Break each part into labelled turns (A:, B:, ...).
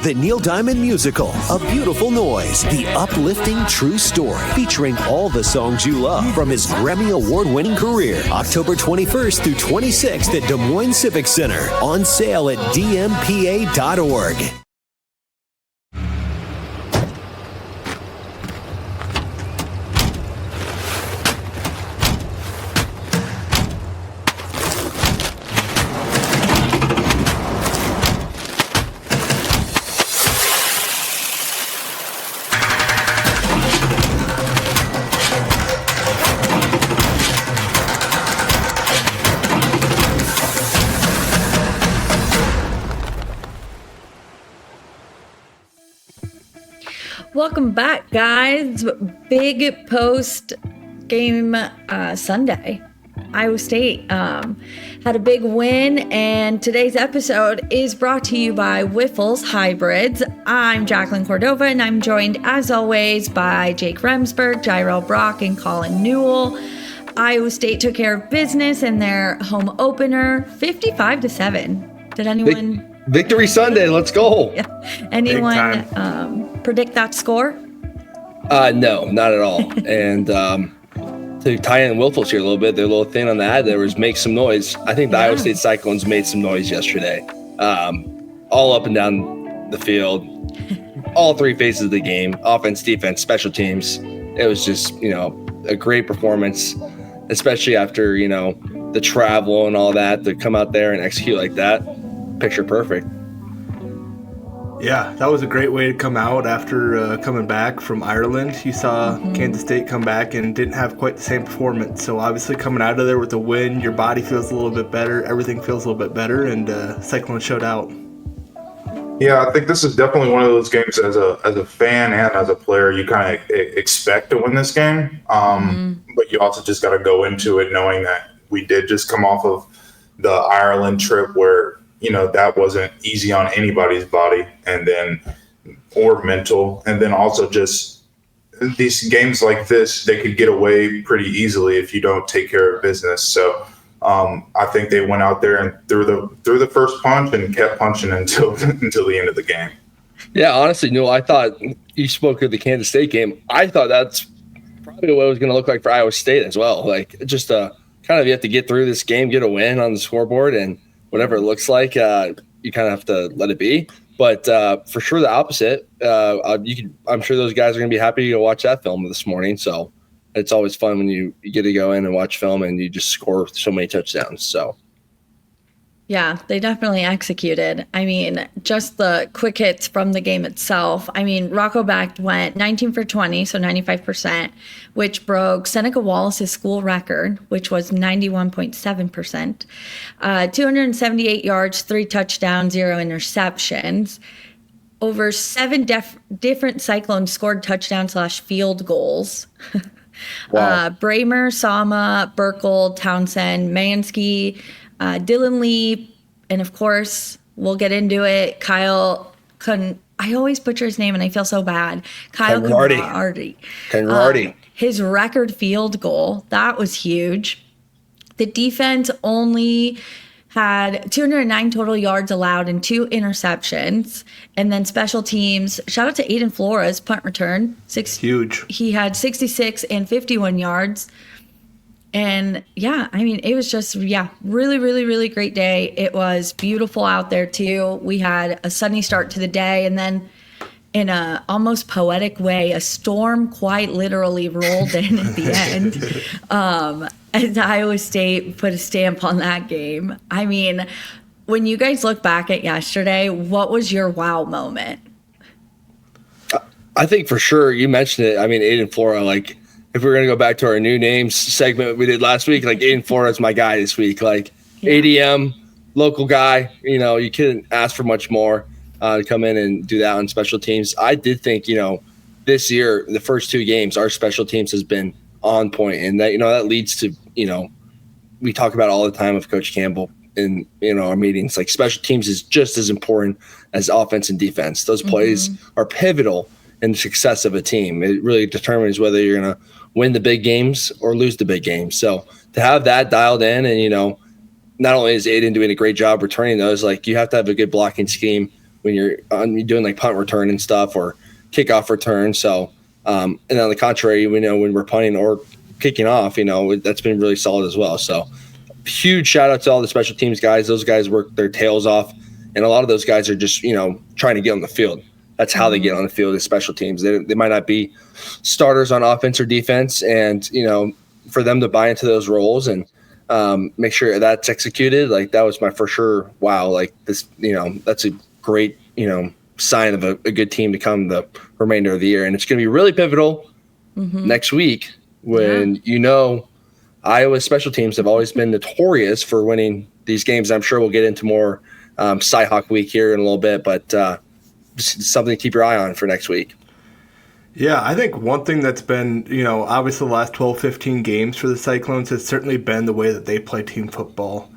A: The Neil Diamond Musical, A Beautiful Noise, the uplifting true story, featuring all the songs you love from his Grammy Award-winning career. October 21st through 26th at Des Moines Civic Center. On sale at dmpa.org.
B: Welcome back, guys. Big post-game Sunday. Iowa State had a big win, and today's episode is brought to you by Wyffels Hybrids. I'm Jacqueline Cordova, and I'm joined, as always, by Jake Remsberg, Jirehl Brock, and Colin Newell. Iowa State took care of business in their home opener, 55-7. Did anyone...
C: Victory Sunday, let's go.
B: Yeah. Anyone predict that score?
C: No, not at all. And to tie in Wyffels here a little bit, they're a little thin on the ad. There was make some noise. I think the Iowa State Cyclones made some noise yesterday. All up and down the field, all three phases of the game, offense, defense, special teams. It was just, a great performance, especially after, the travel and all that, to come out there and execute like that. Picture perfect.
D: Yeah, that was a great way to come out after coming back from Ireland. You saw Kansas State come back and didn't have quite the same performance. So obviously coming out of there with a win, your body feels a little bit better, everything feels a little bit better, and Cyclones showed out.
E: Yeah, I think this is definitely one of those games as a fan and as a player you kind of expect to win this game. But you also just got to go into it knowing that we did just come off of the Ireland trip where that wasn't easy on anybody's body or mental. And then also just these games like this, they could get away pretty easily if you don't take care of business. So I think they went out there and threw the first punch and kept punching until the end of the game.
C: Yeah, honestly, Newell, I thought you spoke of the Kansas State game. I thought that's probably what it was going to look like for Iowa State as well. Like just kind of you have to get through this game, get a win on the scoreboard, and whatever it looks like, you kind of have to let it be. But for sure, the opposite. I'm sure those guys are going to be happy to go watch that film this morning. So it's always fun when you get to go in and watch film and you just score so many touchdowns. So.
B: Yeah, they definitely executed. I mean, just the quick hits from the game itself. I mean, Rocco Becht went 19 for 20, so 95%, which broke Seneca Wallace's school record, which was 91.7%. 278 yards, 3 touchdowns, 0 interceptions. Over 7 different Cyclones scored touchdowns/field goals. Wow. Bramer, Sama, Burkle, Townsend, Mansky, Dylan Lee, and of course, we'll get into it, Kyle I always butcher his name and I feel so bad. Kyle Conradi. His record field goal, that was huge. The defense only had 209 total yards allowed and 2 interceptions. And then special teams, shout out to Aiden Flores, punt return.
D: Huge. He
B: had 66 and 51 yards. And yeah, I mean, it was just, really, really, really great day. It was beautiful out there too. We had a sunny start to the day, and then in a almost poetic way, a storm quite literally rolled in at the end. As Iowa State put a stamp on that game. I mean, when you guys look back at yesterday, what was your wow moment?
C: I think for sure, you mentioned it. I mean, Aiden Flora, like, if we're going to go back to our new names segment we did last week, like Aiden Flora is my guy this week. Like ADM, local guy, you couldn't ask for much more to come in and do that on special teams. I did think, this year, the first 2 games, our special teams has been on point. And that, that leads to, we talk about all the time with Coach Campbell in, our meetings, like special teams is just as important as offense and defense. Those plays are pivotal in the success of a team. It really determines whether you're going to win the big games or lose the big games. So to have that dialed in and, not only is Aiden doing a great job returning those, like you have to have a good blocking scheme when you're doing like punt return and stuff or kickoff return. So, and on the contrary, we know when we're punting or kicking off, that's been really solid as well. So huge shout out to all the special teams guys. Those guys work their tails off. And a lot of those guys are just, trying to get on the field. That's how they get on the field as special teams. They might not be starters on offense or defense. And, for them to buy into those roles and make sure that's executed, like that was my for sure, wow, like this, that's a great, sign of a good team to come the remainder of the year. And it's going to be really pivotal next week when, Iowa special teams have always been notorious for winning these games. I'm sure we'll get into more Cyhawk week here in a little bit, but just something to keep your eye on for next week.
D: Yeah, I think one thing that's been, obviously the last 12, 15 games for the Cyclones has certainly been the way that they play team football.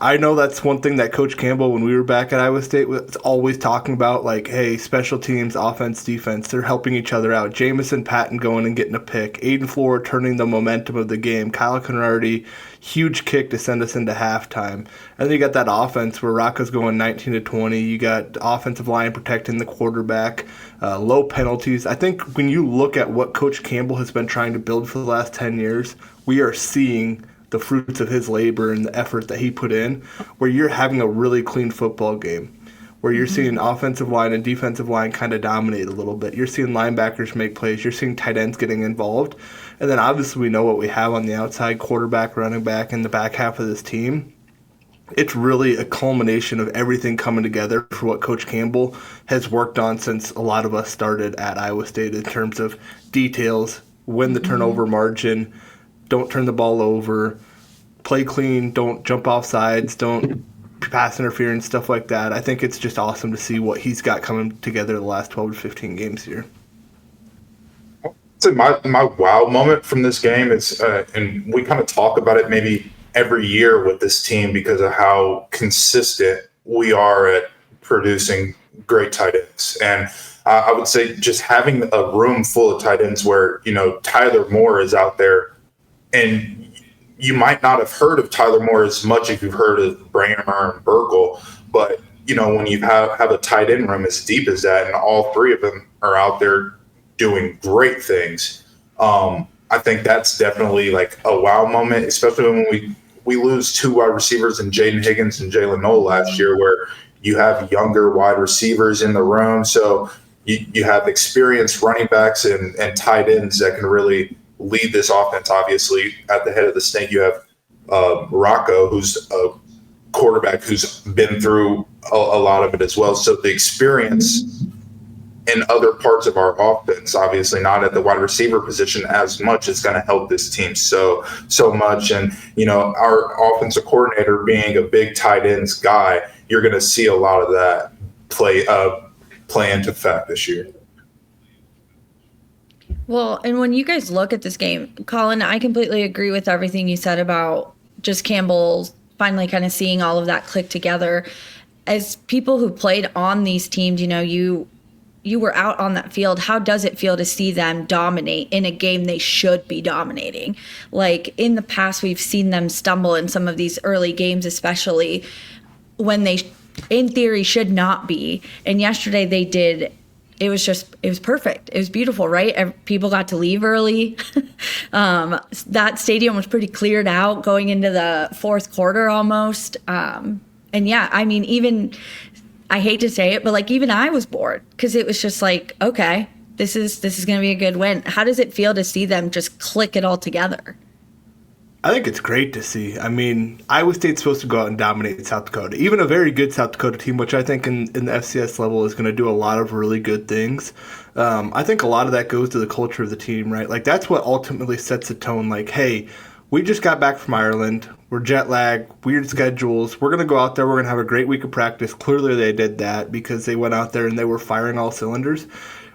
D: I know that's one thing that Coach Campbell, when we were back at Iowa State, was always talking about, like, hey, special teams, offense, defense, they're helping each other out. Jamison Patton going and getting a pick. Aiden Flora turning the momentum of the game. Kyle Conrarty, huge kick to send us into halftime. And then you got that offense where Rocco's going 19-20. You got offensive line protecting the quarterback, low penalties. I think when you look at what Coach Campbell has been trying to build for the last 10 years, we are seeing the fruits of his labor and the effort that he put in, where you're having a really clean football game, where you're seeing offensive line and defensive line kind of dominate a little bit. You're seeing linebackers make plays. You're seeing tight ends getting involved. And then obviously we know what we have on the outside, quarterback, running back, in the back half of this team. It's really a culmination of everything coming together for what Coach Campbell has worked on since a lot of us started at Iowa State in terms of details, win the turnover margin, don't turn the ball over, play clean, don't jump off sides, don't pass interference, stuff like that. I think it's just awesome to see what he's got coming together the last 12 to 15 games here.
E: So my wow moment from this game is, and we kind of talk about it maybe every year with this team because of how consistent we are at producing great tight ends. And I would say just having a room full of tight ends where, Tyler Moore is out there, and you might not have heard of Tyler Moore as much if you've heard of Branner and Burkle, but when you have a tight end room as deep as that, and all three of them are out there doing great things, I think that's definitely like a wow moment, especially when we lose two wide receivers in Jaden Higgins and Jalen Noel last year, where you have younger wide receivers in the room, so you have experienced running backs and tight ends that can really lead this offense. Obviously, at the head of the snake, you have Rocco, who's a quarterback who's been through a lot of it as well. So the experience in other parts of our offense, obviously not at the wide receiver position as much, is going to help this team so much. And, our offensive coordinator being a big tight ends guy, you're going to see a lot of that play into effect this year.
B: Well, and when you guys look at this game, Colin, I completely agree with everything you said about just Campbell finally kind of seeing all of that click together. As people who played on these teams, you were out on that field. How does it feel to see them dominate in a game they should be dominating? Like in the past, we've seen them stumble in some of these early games, especially when they, in theory, should not be. And yesterday they did. It was perfect. It was beautiful, right? People got to leave early. That stadium was pretty cleared out going into the fourth quarter almost. And yeah, I mean, even, I hate to say it, but like even I was bored because it was just like, okay, this is going to be a good win. How does it feel to see them just click it all together?
D: I think it's great to see. I mean, Iowa State's supposed to go out and dominate South Dakota. Even a very good South Dakota team, which I think in the FCS level is going to do a lot of really good things. I think a lot of that goes to the culture of the team, right? Like, that's what ultimately sets the tone. Like, hey, we just got back from Ireland. We're jet lagged, weird schedules. We're going to go out there. We're going to have a great week of practice. Clearly they did that because they went out there and they were firing all cylinders.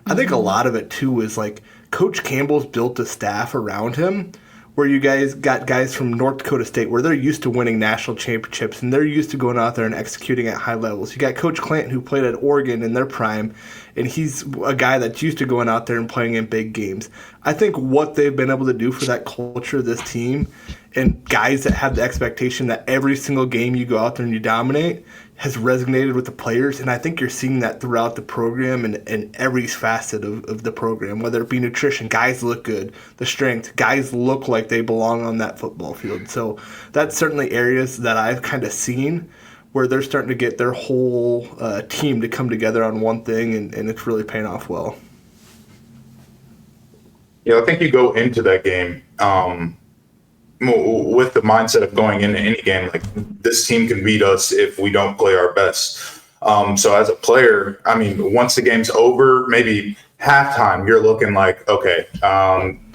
D: I think a lot of it, too, is like Coach Campbell's built a staff around him where you guys got guys from North Dakota State where they're used to winning national championships and they're used to going out there and executing at high levels. You got Coach Clanton, who played at Oregon in their prime, and he's a guy that's used to going out there and playing in big games. I think what they've been able to do for that culture of this team and guys that have the expectation that every single game you go out there and you dominate, has resonated with the players, and I think you're seeing that throughout the program and every facet of the program, whether it be nutrition, guys look good, the strength, guys look like they belong on that football field. So that's certainly areas that I've kind of seen where they're starting to get their whole team to come together on one thing, and it's really paying off well.
E: Yeah, I think you go into that game with the mindset of going into any game, like this team can beat us if we don't play our best. So as a player, I mean, once the game's over, maybe halftime, you're looking like, okay,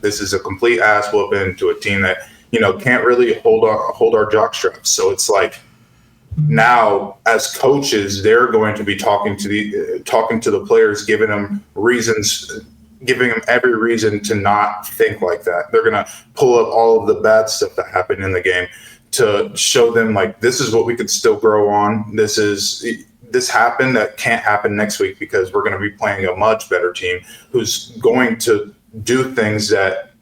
E: this is a complete ass whooping to a team that, can't really hold our jock straps. So it's like now as coaches, they're going to be talking to the players, giving them every reason to not think like that. They're going to pull up all of the bad stuff that happened in the game to show them, like, this is what we could still grow on. This happened that can't happen next week because we're going to be playing a much better team who's going to do things that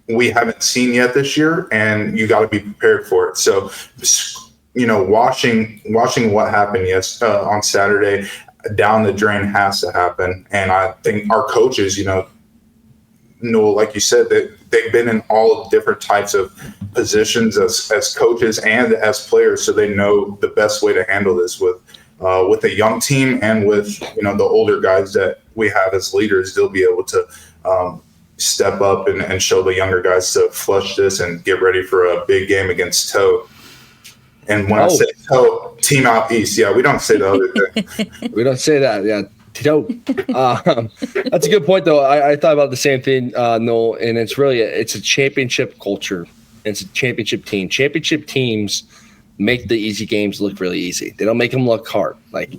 E: we haven't seen yet this year, and you got to be prepared for it. So, watching what happened on Saturday down the drain has to happen. And I think our coaches, Newell, like you said, that they've been in all different types of positions as coaches and as players, so they know the best way to handle this with a young team and with the older guys that we have as leaders. They'll be able to step up and show the younger guys to flush this and get ready for a big game against Toe. And when I say Toe, team out east, yeah, we don't say the other thing.
C: We don't say that, yeah. Toe. That's a good point, though. I thought about the same thing, Noel, and it's really it's a championship culture. It's a championship team. Championship teams make the easy games look really easy. They don't make them look hard. Like,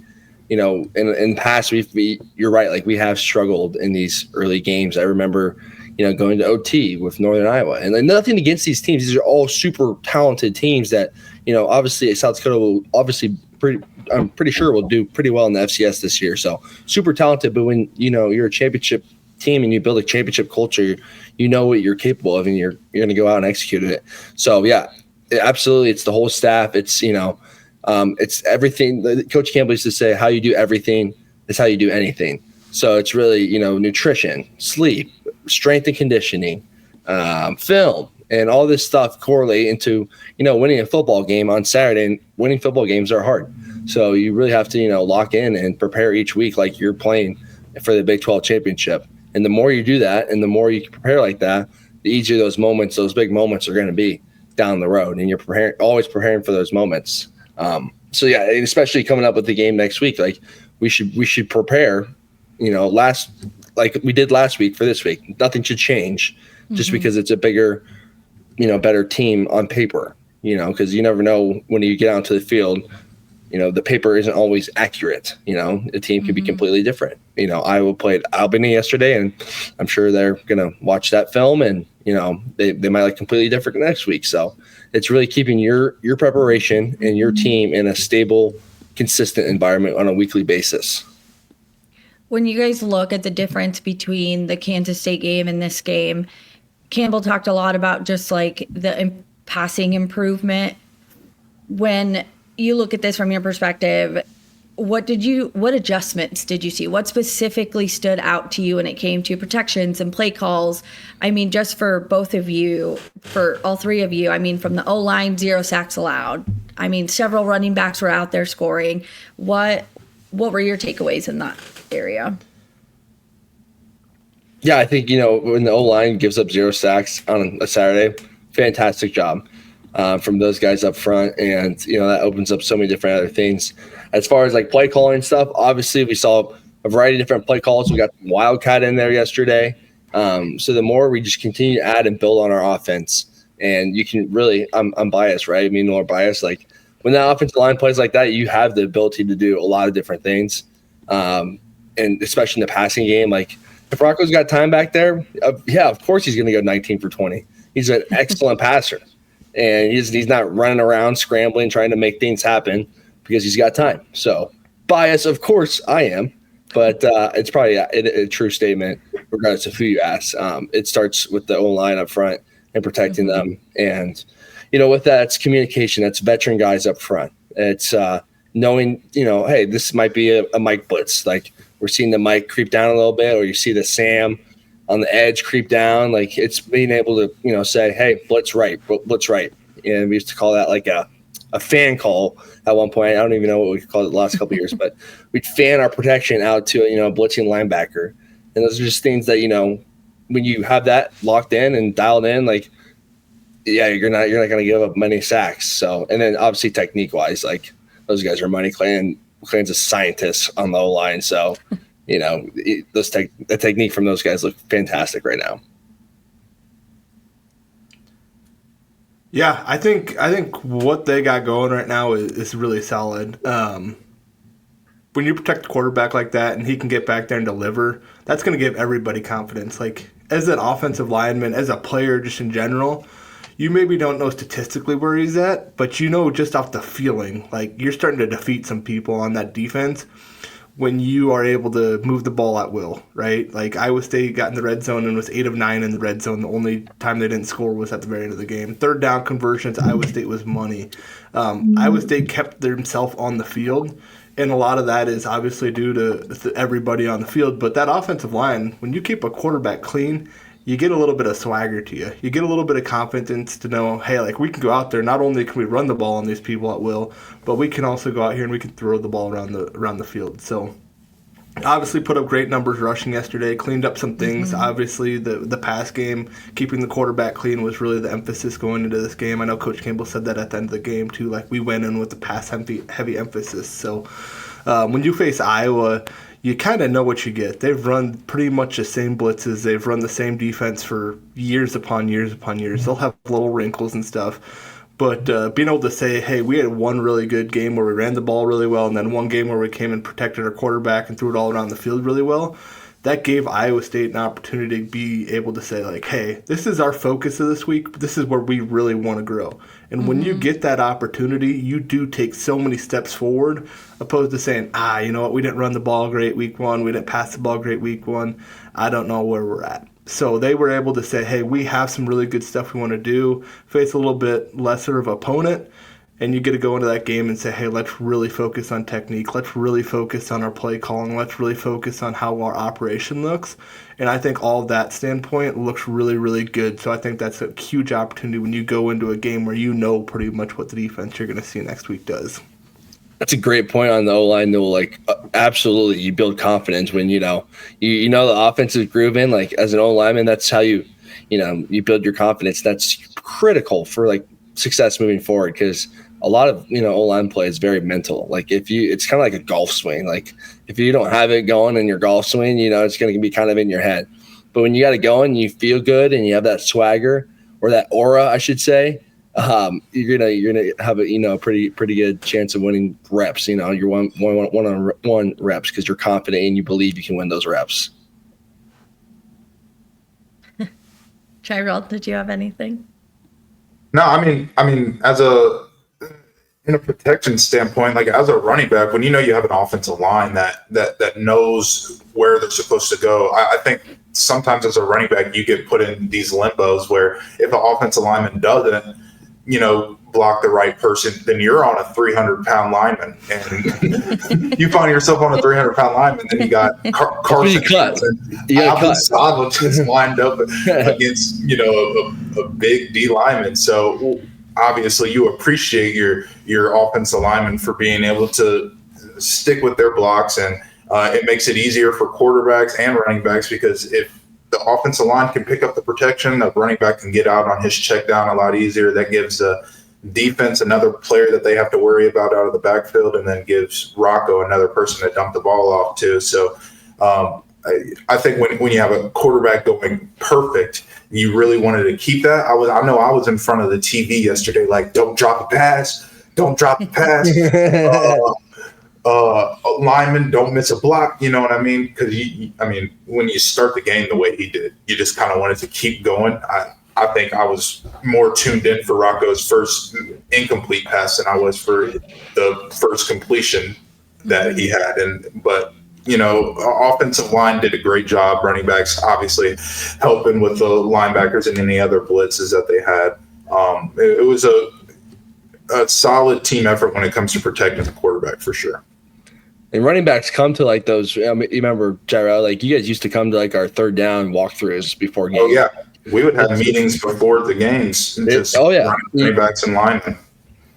C: in the past, you're right. Like, we have struggled in these early games. I remember, going to OT with Northern Iowa, and nothing against these teams. These are all super talented teams that, obviously South Dakota will I'm pretty sure we'll do pretty well in the FCS this year. So super talented, but when you're a championship team and you build a championship culture, you know what you're capable of, and you're going to go out and execute it. So yeah, absolutely, it's the whole staff. It's it's everything. Coach Campbell used to say, "How you do everything is how you do anything." So it's really nutrition, sleep, strength and conditioning, film, and all this stuff correlate into winning a football game on Saturday. And winning football games are hard. So you really have to, lock in and prepare each week like you're playing for the Big 12 championship. And the more you do that and the more you prepare like that, the easier those big moments are going to be down the road. And you're always preparing for those moments. So yeah, and especially coming up with the game next week, like we should prepare, like we did last week for this week. Nothing should change just because it's a bigger, better team on paper, because you never know when you get out to the field. The paper isn't always accurate. A team can be completely different. Iowa played Albany yesterday, and I'm sure they're going to watch that film, and, they might look completely different next week. So it's really keeping your preparation and your team in a stable, consistent environment on a weekly basis.
B: When you guys look at the difference between the Kansas State game and this game, Campbell talked a lot about just like the passing improvement. When you look at this from your perspective, what adjustments did you see? What specifically stood out to you when it came to protections and play calls? I mean, just for both of you, for all three of you, I mean, from the O-line, 0 sacks allowed. I mean, several running backs were out there scoring. What were your takeaways in that area?
C: Yeah, I think, when the O-line gives up 0 sacks on a Saturday, fantastic job from those guys up front. And, that opens up so many different other things. As far as like play calling stuff, obviously we saw a variety of different play calls. We got Wildcat in there yesterday. So the more we just continue to add and build on our offense, and you can really, I'm biased, right? I mean, more biased. Like when that offensive line plays like that, you have the ability to do a lot of different things. And especially in the passing game, like if Rocco's got time back there, of course he's going to go 19 for 20. He's an excellent passer, and he's not running around scrambling, trying to make things happen because he's got time. So bias, of course I am, but it's probably a true statement regardless of who you ask. It starts with the O-line up front and protecting them. And, with that, it's communication. That's veteran guys up front. It's knowing, hey, this might be a Mike blitz. Like we're seeing the Mike creep down a little bit, or you see the Sam on the edge creep down. Like it's being able to, say, hey, blitz right. And we used to call that like a fan call at one point. I don't even know what we called it the last couple of years, but we'd fan our protection out to, a blitzing linebacker. And those are just things that, when you have that locked in and dialed in, like, yeah, you're not going to give up many sacks. So, and then obviously technique wise, like those guys are money. Clan's a scientist on the O-line. So, the technique from those guys look fantastic right now.
D: Yeah, I think what they got going right now is really solid. When you protect the quarterback like that and he can get back there and deliver, that's going to give everybody confidence. Like, as an offensive lineman, as a player just in general, you maybe don't know statistically where he's at, but just off the feeling, like you're starting to defeat some people on that defense when you are able to move the ball at will, right? Like Iowa State got in the red zone and was 8 of 9 in the red zone. The only time they didn't score was at the very end of the game. Third down conversions, Iowa State was money. Iowa State kept themselves on the field, and a lot of that is obviously due to everybody on the field. But that offensive line, when you keep a quarterback clean, you get a little bit of swagger to you. You get a little bit of confidence to know, hey, like we can go out there. Not only can we run the ball on these people at will, but we can also go out here and we can throw the ball around the field. So obviously put up great numbers rushing yesterday, cleaned up some things. Obviously the pass game, keeping the quarterback clean was really the emphasis going into this game. I know Coach Campbell said that at the end of the game too. Like we went in with the pass heavy emphasis. So when you face Iowa, you kind of know what you get. They've run pretty much the same blitzes. They've run the same defense for years upon years upon years. They'll have little wrinkles and stuff. But being able to say, hey, we had one really good game where we ran the ball really well, and then one game where we came and protected our quarterback and threw it all around the field really well, that gave Iowa State an opportunity to be able to say, like, hey, this is our focus of this week. This is where we really want to grow. And when you get that opportunity, you do take so many steps forward, opposed to saying, you know what, we didn't run the ball great week one. We didn't pass the ball great week one. I don't know where we're at. So they were able to say, hey, we have some really good stuff we want to do, face a little bit lesser of opponent, and you get to go into that game and say, hey, let's really focus on technique. Let's really focus on our play calling. Let's really focus on how our operation looks. And I think all of that standpoint looks really, really good. So I think that's a huge opportunity when you go into a game where you know pretty much what the defense you're going to see next week does.
C: That's a great point on the O-line, though. Like, absolutely, you build confidence when you know the offense is grooving. Like, as an O-lineman, that's how you build your confidence. That's critical for like success moving forward, because a lot of O-line play is very mental. Like it's kind of like a golf swing. Like if you don't have it going in your golf swing, it's going to be kind of in your head. But when you got it going, you feel good and you have that swagger, or that aura, I should say. You're gonna have a pretty good chance of winning reps. Your one-on-one reps, because you're confident and you believe you can win those reps.
B: Jirehl, did you have anything?
E: No, I mean, in a protection standpoint, like as a running back, when you have an offensive line that knows where they're supposed to go, I think sometimes as a running back you get put in these limbos where if an offensive lineman doesn't, block the right person, then you're on a 300-pound lineman, and you find yourself on a 300-pound lineman. Then you got Carson Gonzalez just lined up against a big D lineman. So obviously, you appreciate your offensive lineman for being able to stick with their blocks, and it makes it easier for quarterbacks and running backs, because if the offensive line can pick up the protection, the running back can get out on his check down a lot easier. That gives the defense another player that they have to worry about out of the backfield, and then gives Rocco another person to dump the ball off to. So I think when you have a quarterback going perfect, you really wanted to keep that. I know I was in front of the TV yesterday, like, don't drop a pass, don't drop a pass. Lineman, don't miss a block. You know what I mean? Because when you start the game the way he did, you just kind of wanted to keep going. I think I was more tuned in for Rocco's first incomplete pass than I was for the first completion that he had. But offensive line did a great job. Running backs obviously helping with the linebackers and any other blitzes that they had. It was a solid team effort when it comes to protecting the quarterback for sure.
C: And running backs come to like those. I mean, you remember, Jirehl, like you guys used to come to like our third down walkthroughs before games.
E: Oh yeah, we would have meetings before the games. And just running backs and linemen.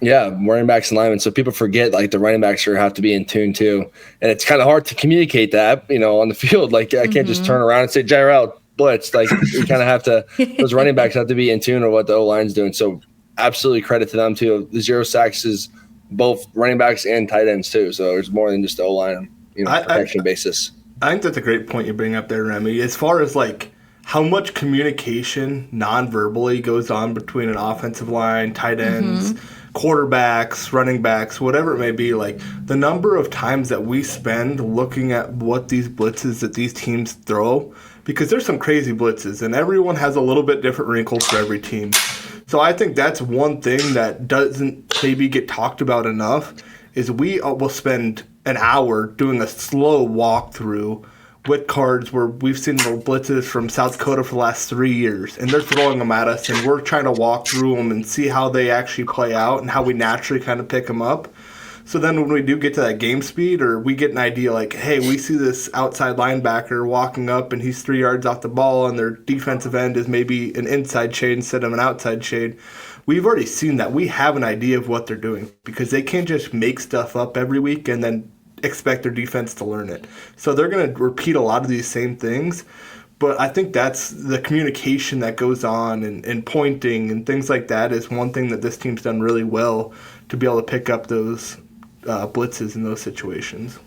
C: Yeah, running backs and linemen. So people forget like the running backs have to be in tune too, and it's kind of hard to communicate that on the field. Like I can't just turn around and say Jirehl blitz. Like you kind of have to. Those running backs have to be in tune with what the O line's doing. So absolutely credit to them too. The 0 sacks is both running backs and tight ends too. So there's more than just the O-line, protection basis.
D: I think that's a great point you bring up there, Remy. As far as like how much communication non-verbally goes on between an offensive line, tight ends, quarterbacks, running backs, whatever it may be, like the number of times that we spend looking at what these blitzes that these teams throw, because there's some crazy blitzes and everyone has a little bit different wrinkles for every team. So I think that's one thing that doesn't maybe get talked about enough is we will spend an hour doing a slow walkthrough with cards where we've seen the blitzes from South Dakota for the last 3 years, and they're throwing them at us, and we're trying to walk through them and see how they actually play out and how we naturally kind of pick them up. So then when we do get to that game speed, or we get an idea like, hey, we see this outside linebacker walking up and he's 3 yards off the ball and their defensive end is maybe an inside shade instead of an outside shade. We've already seen that. We have an idea of what they're doing because they can't just make stuff up every week and then expect their defense to learn it. So they're going to repeat a lot of these same things. But I think that's the communication that goes on and pointing and things like that is one thing that this team's done really well to be able to pick up those blitzes in those situations.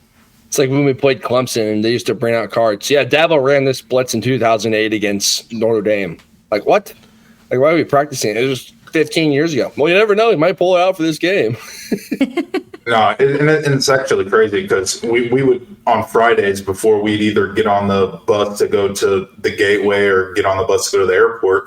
C: It's like when we played Clemson and they used to bring out cards. Yeah, Dabo ran this blitz in 2008 against Notre Dame. Like, what? Like, why are we practicing? It was 15 years ago. Well, you never know. He might pull it out for this game.
E: No, and it's actually crazy because we would, on Fridays before we'd either get on the bus to go to the gateway or get on the bus to go to the airport,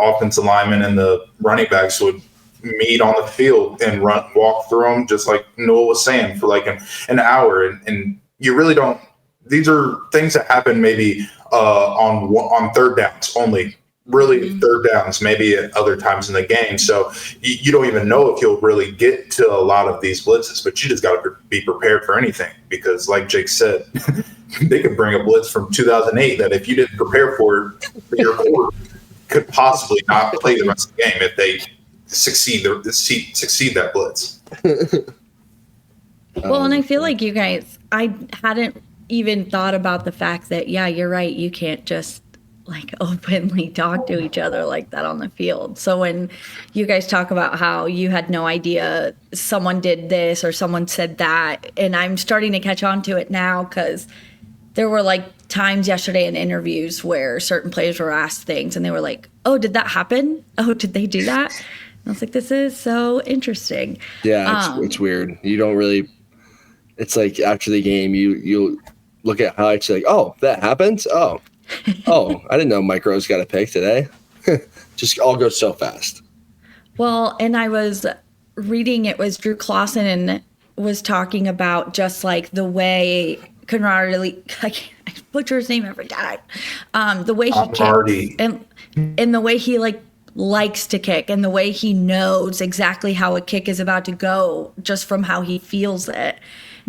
E: offensive linemen and the running backs would meet on the field and walk through them, just like Noah was saying, for like an hour. And you really don't – these are things that happen maybe on third downs only. Really third downs, maybe at other times in the game. So you don't even know if you'll really get to a lot of these blitzes, but you just got to be prepared for anything because like Jake said, they could bring a blitz from 2008 that if you didn't prepare for it, your quarter could possibly not play the rest of the game if they succeed that blitz.
B: Well, and I feel like you guys, I hadn't even thought about the fact that, yeah, you're right. You can't just like openly talk to each other like that on the field. So when you guys talk about how you had no idea someone did this or someone said that, and I'm starting to catch on to it now because there were like times yesterday in interviews where certain players were asked things and they were like, oh, did that happen? Oh, did they do that? And I was like, this is so interesting.
C: Yeah, it's weird. You don't really, it's like after the game, you look at highlights, you're like, oh, that happened? Oh, I didn't know Mike Rose got a pick today. Just all goes so fast.
B: Well, and I was reading, it was Drew Clausen and was talking about just like the way camaraderie, I butcher his name every time. The way he kicks and the way he likes to kick and the way he knows exactly how a kick is about to go just from how he feels it.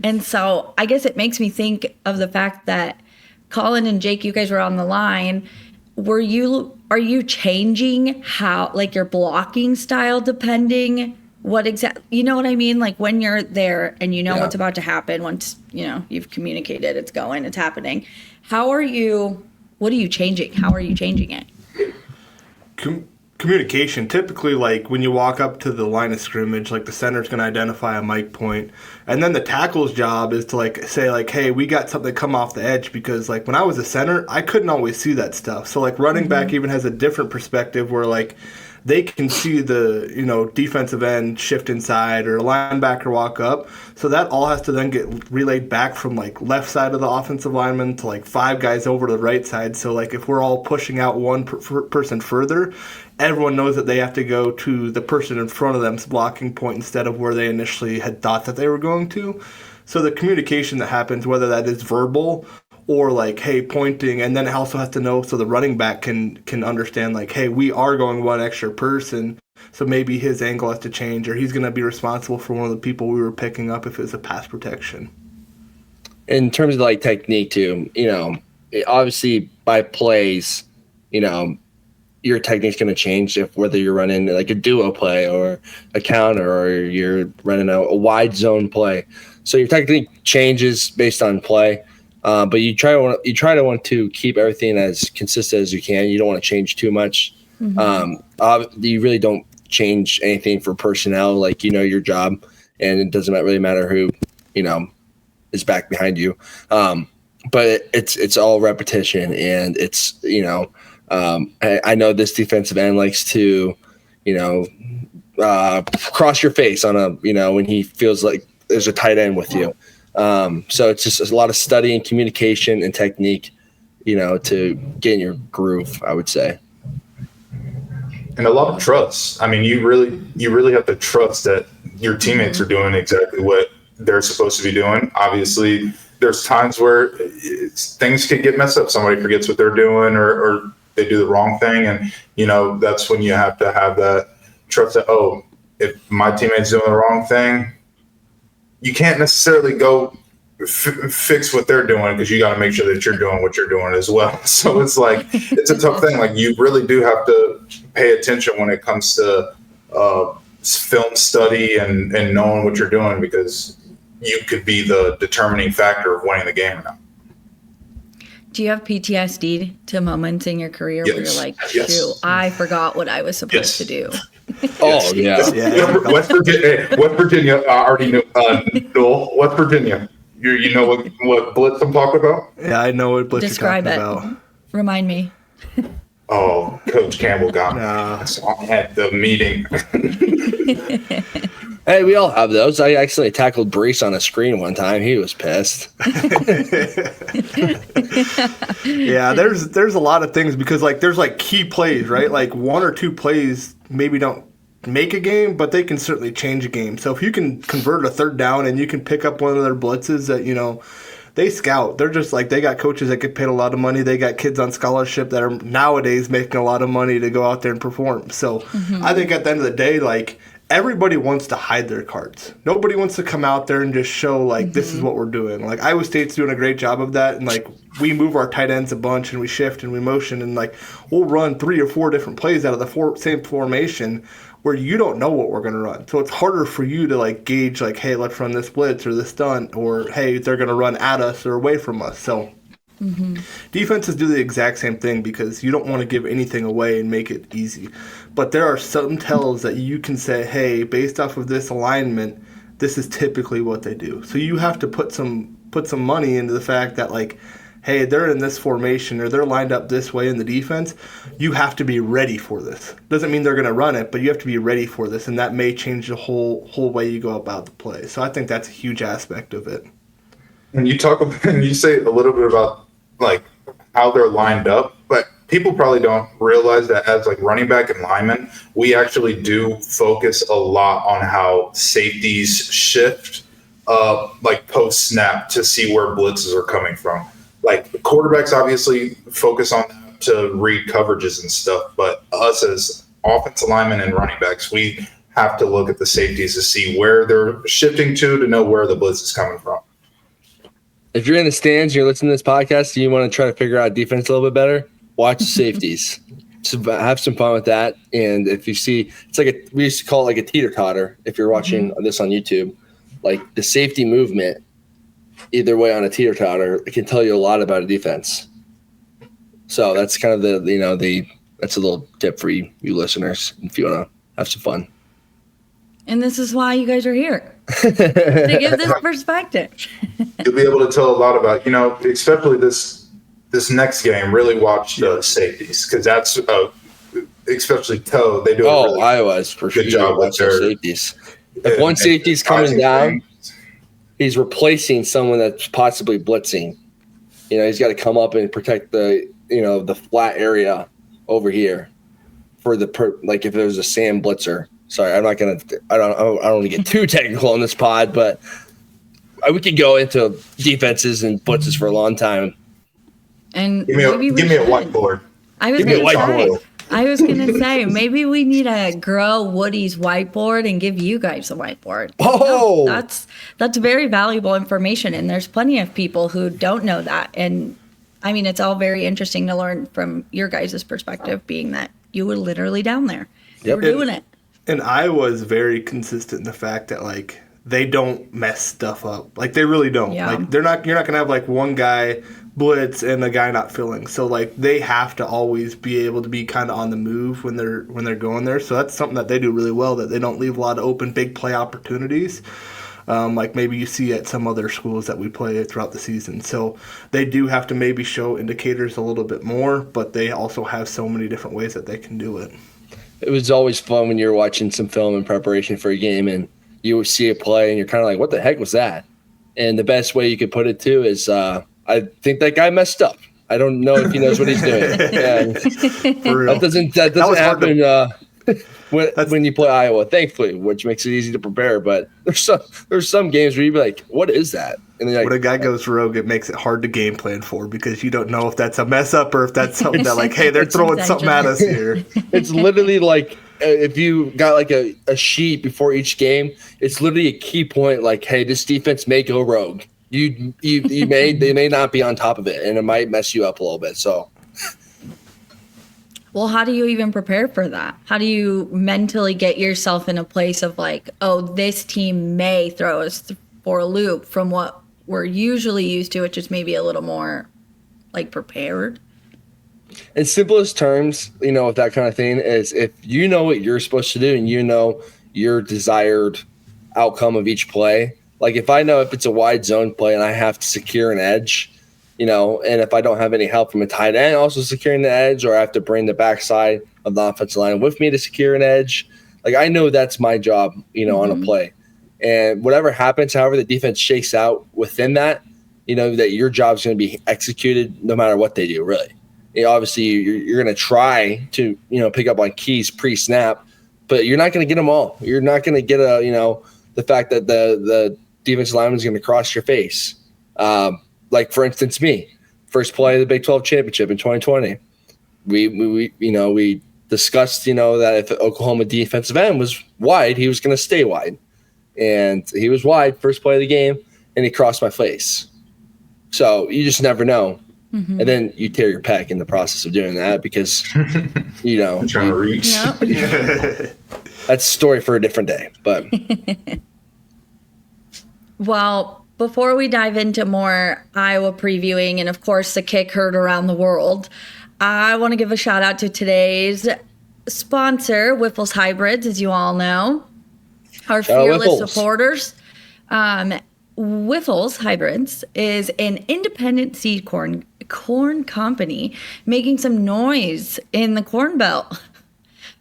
B: And so I guess it makes me think of the fact that Colin and Jake, you guys were on the line. Are you changing how, like, your blocking style depending what exactly, you know what I mean? Like when you're there and you know what's about to happen, once, you've communicated, it's happening. What are you changing? How are you changing it?
D: Communication. Typically, like when you walk up to the line of scrimmage, like the center's going to identify a mic point, and then the tackle's job is to say hey, we got something come off the edge, because like when I was a center, I couldn't always see that stuff. So like running back even has a different perspective where like they can see the defensive end shift inside or a linebacker walk up. So that all has to then get relayed back from like left side of the offensive lineman to like 5 guys over to the right side. So like if we're all pushing out one person further, everyone knows that they have to go to the person in front of them's blocking point instead of where they initially had thought that they were going to. So the communication that happens, whether that is verbal or like, hey, pointing, and then it also has to know so the running back can understand like, hey, we are going one extra person. So maybe his angle has to change, or he's going to be responsible for one of the people we were picking up if it was a pass protection.
C: In terms of like technique too, obviously by plays, your technique's going to change if whether you're running like a duo play or a counter or you're running a wide zone play. So your technique changes based on play, but you try to want to keep everything as consistent as you can. You don't want to change too much. You really don't change anything for personnel, like your job, and it doesn't really matter who is back behind you. But it's all repetition, and it's I know this defensive end likes to cross your face on a when he feels like there's a tight end with you. So it's just a lot of study and communication and technique, to get in your groove, I would say.
E: And a lot of trust. I mean, you really have to trust that your teammates are doing exactly what they're supposed to be doing. Obviously, there's times where things could get messed up. Somebody forgets what they're doing, or they do the wrong thing, and that's when you have to have that trust that if my teammate's doing the wrong thing, you can't necessarily go fix what they're doing, because you got to make sure that you're doing what you're doing as well. So it's like it's a tough thing. Like, you really do have to pay attention when it comes to film study and knowing what you're doing, because you could be the determining factor of winning the game or not.
B: Do you have PTSD to moments in your career where you're like,
E: Yes.
B: shoot, I forgot what I was supposed to do?
C: Oh, yeah.
E: West Virginia, I already knew. Noel, West Virginia. You know what blitz I'm talking about?
D: Yeah, I know what blitz
B: Describe
D: you're
B: it.
D: talking about.
B: Remind me.
E: Oh, Coach Campbell got me.
D: Nah.
E: So I had the meeting.
C: Hey, we all have those. I accidentally tackled Brees on a screen one time. He was pissed.
D: Yeah, there's a lot of things, because there's key plays, right? Like one or two plays maybe don't make a game, but they can certainly change a game. So if you can convert a third down and you can pick up one of their blitzes that they scout. They're just they got coaches that get paid a lot of money. They got kids on scholarship that are nowadays making a lot of money to go out there and perform. So I think at the end of the day, everybody wants to hide their cards. Nobody wants to come out there and just show this is what we're doing. Iowa State's doing a great job of that, and we move our tight ends a bunch and we shift and we motion, and we'll run 3 or 4 different plays out of the same formation where you don't know what we're going to run. So it's harder for you to gauge hey, let's run this blitz or this stunt, or hey, they're going to run at us or away from us. So defenses do the exact same thing, because you don't want to give anything away and make it easy. But there are some tells that you can say, hey, based off of this alignment, this is typically what they do. So you have to put some money into the fact that hey, they're in this formation or they're lined up this way in the defense. You have to be ready for this. Doesn't mean they're going to run it, but you have to be ready for this, and that may change the whole way you go about the play. So I think that's a huge aspect of it.
E: And you say a little bit about how they're lined up, but people probably don't realize that as running back and linemen, we actually do focus a lot on how safeties shift post snap to see where blitzes are coming from. Quarterbacks obviously focus on that to read coverages and stuff, but us as offensive linemen and running backs, we have to look at the safeties to see where they're shifting to know where the blitz is coming from.
C: If you're in the stands, you're listening to this podcast, and you want to try to figure out defense a little bit better, watch the safeties. So have some fun with that. And if you see, it's we used to call it a teeter-totter. If you're watching this on YouTube, the safety movement, either way on a teeter-totter, it can tell you a lot about a defense. So that's kind of that's a little tip for you listeners if you want to have some fun.
B: And this is why you guys are here, to give this perspective.
E: You'll be able to tell a lot about, especially this next game. Really watch the safeties, because that's especially Toe. They do a really
C: Iowa's for sure.
E: good job with their
C: safeties. If one safety's coming down, he's replacing someone that's possibly blitzing. He's got to come up and protect the flat area over here for if there's a Sam blitzer. Sorry, I don't want to get too technical on this pod, but we could go into defenses and blitzes for a long time.
B: And
E: give me a whiteboard.
B: I was
C: Give me a whiteboard.
B: I was going to say, maybe we need to grow Woody's whiteboard and give you guys a whiteboard.
C: Oh,
B: No, that's very valuable information. And there's plenty of people who don't know that. And I mean, it's all very interesting to learn from your guys' perspective, being that you were literally down there. You were doing it.
D: And Iowa's very consistent in the fact that, like, they don't mess stuff up. Like, they really don't.
B: Yeah.
D: Like, you're not going to have, like, one guy blitz and the guy not filling. So, like, they have to always be able to be kind of on the move when they're going there. So that's something that they do really well, that they don't leave a lot of open big play opportunities. Like maybe you see at some other schools that we play throughout the season. So they do have to maybe show indicators a little bit more, but they also have so many different ways that they can do it.
C: it was always fun when you're watching some film in preparation for a game and you see a play and you're kind of like, what the heck was that? And the best way you could put it too is I think that guy messed up. I don't know if he knows what he's doing. And
D: For real.
C: that doesn't happen when you play Iowa, thankfully, which makes it easy to prepare. But there's some games where you'd be like, what is that? And
D: When a guy goes rogue, it makes it hard to game plan for because you don't know if that's a mess up or if that's something that, like, hey, they're throwing something at us here.
C: It's literally like if you got like a sheet before each game, it's literally a key point like, hey, this defense may go rogue. They may not be on top of it, and it might mess you up a little bit. So,
B: well, how do you even prepare for that? How do you mentally get yourself in a place of like, oh, this team may throw us for a loop from what we're usually used to, which is maybe a little more like prepared?
C: in simplest terms, with that kind of thing is if you know what you're supposed to do and you know your desired outcome of each play. Like if I know if it's a wide zone play and I have to secure an edge, and if I don't have any help from a tight end also securing the edge, or I have to bring the backside of the offensive line with me to secure an edge, like I know that's my job, on a play. And whatever happens, however the defense shakes out within that, that your job is going to be executed no matter what they do, really. Obviously, you're going to try to, pick up on keys pre-snap, but you're not going to get them all. You're not going to get the fact that the defensive lineman is going to cross your face. Like, for instance, me, first play of the Big 12 championship in 2020, we discussed, that if Oklahoma defensive end was wide, he was going to stay wide. And he was wide first play of the game, and he crossed my face. So you just never know. Mm-hmm. And then you tear your pec in the process of doing that because,
E: I'm trying to reach.
B: Yep.
C: That's a story for a different day. But
B: Well, before we dive into more Iowa previewing and, of course, the kick heard around the world, I want to give a shout out to today's sponsor, Wyffels Hybrids, as you all know, our fearless supporters. Wyffels Hybrids is an independent seed corn company making some noise in the Corn Belt.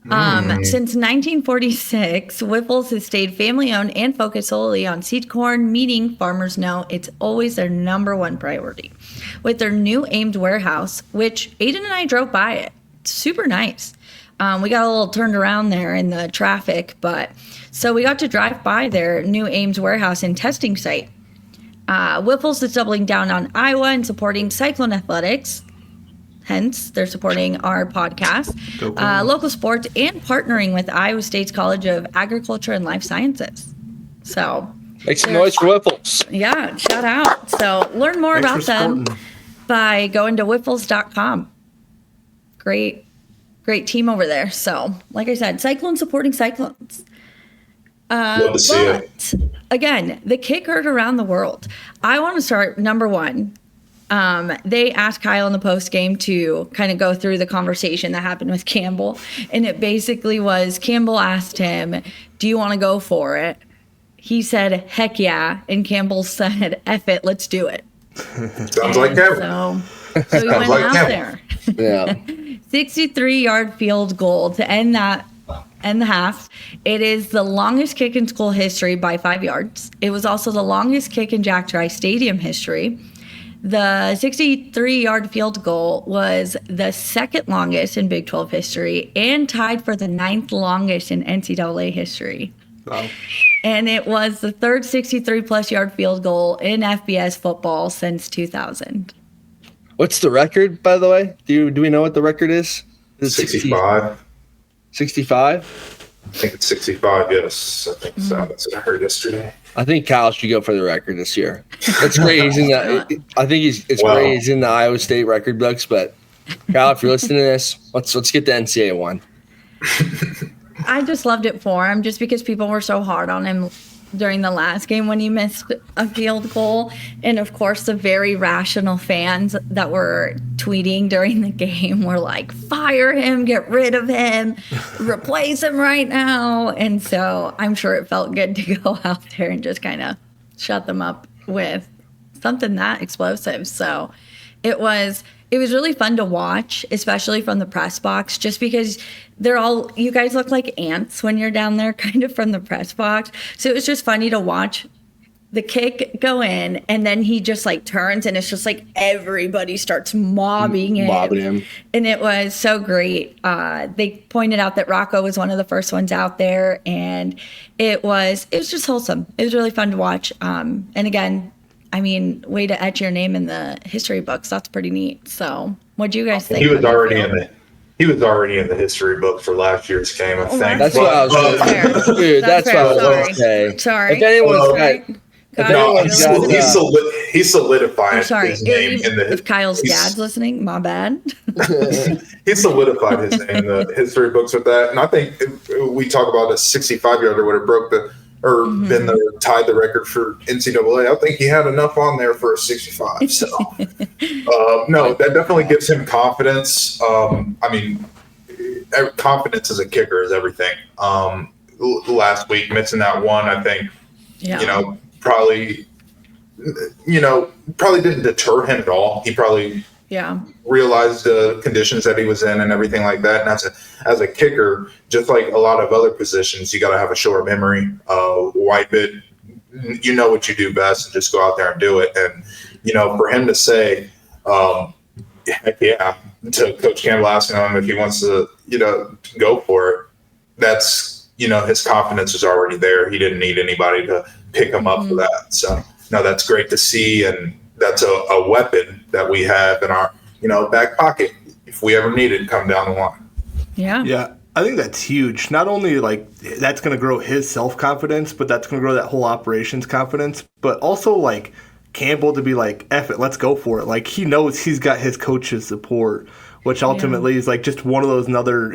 B: Since 1946, Wyffels has stayed family-owned and focused solely on seed corn, meaning farmers know it's always their number one priority. With their new Ames warehouse, which Aiden and I drove by it, it's super nice. We got a little turned around there in the traffic, but so we got to drive by their new Ames warehouse and testing site. Wyffels is doubling down on Iowa and supporting Cyclone athletics. Hence, they're supporting our podcast, local sports, and partnering with Iowa State's College of Agriculture and Life Sciences. So,
C: make some noise for Wyffels.
B: Yeah, shout out. So, learn more about them by going to wyffels.com. Great team over there. So, like I said, Cyclones supporting Cyclones.
E: Love to see it.
B: Again, the kick heard around the world. I want to start number one. They asked Kyle in the post game to kind of go through the conversation that happened with Campbell. And it basically was Campbell asked him, do you want to go for it? He said, heck yeah. And Campbell said, F it, let's do it.
E: Sounds like Campbell.
B: So he went out there.
C: Yeah.
B: 63-yard field goal to end the half. It is the longest kick in school history by 5 yards. It was also the longest kick in Jack Trice Stadium history. The 63-yard field goal was the second longest in Big 12 history and tied for the 9th longest in NCAA history.
D: Wow.
B: And it was the third 63-plus yard field goal in FBS football since 2000.
C: What's the record, by the way? Do we know what the record is?
E: 65.
C: 65?
E: I think it's 65, yes. I think so. That's what I heard yesterday.
C: I think Kyle should go for the record this year. It's great. He's in the. I think great. He's in the Iowa State record books. But Kyle, if you're listening to this, let's get the NCAA one.
B: I just loved it for him, just because people were so hard on him during the last game when he missed a field goal. And of course, the very rational fans that were tweeting during the game were like, fire him, get rid of him, replace him right now. And so I'm sure it felt good to go out there and just kind of shut them up with something that explosive. So it was really fun to watch, especially from the press box, just because you guys look like ants when you're down there kind of from the press box. So it was just funny to watch the kick go in, and then he just like turns, and it's just like everybody starts mobbing him. And it was so great. They pointed out that Rocco was one of the first ones out there, and it was just wholesome. It was really fun to watch. And again, I mean, way to etch your name in the history books. That's pretty neat. So what do you guys think?
E: He was already in the history book for last year's game, I think.
C: That's what I was going to say. Dude, that's what I was going to say.
B: Sorry.
C: If anyone's
E: he's solidifying his name in the.
B: If Kyle's dad's listening, my bad.
E: He solidified his name in the history books with that, and I think we talk about a 65-yarder would have broke tied the record for NCAA. I think he had enough on there for a 65. So no, that definitely gives him confidence. I mean, confidence as a kicker is everything. Last week missing that one, I think, probably didn't deter him at all. He probably realized the conditions that he was in and everything like that. And as a kicker, just like a lot of other positions, you got to have a short memory, wipe it. You know what you do best, and just go out there and do it. And for him to say, heck yeah, to Coach Campbell asking him if he wants to, go for it, that's his confidence was already there. He didn't need anybody to pick him up for that. So no, that's great to see, and that's a weapon that we have in our back pocket if we ever need it come down the line.
D: Yeah, I think that's huge. Not only like that's going to grow his self-confidence, but that's going to grow that whole operations confidence, but also like Campbell to be like, F it, let's go for it. Like he knows he's got his coach's support, which ultimately is like just one of those another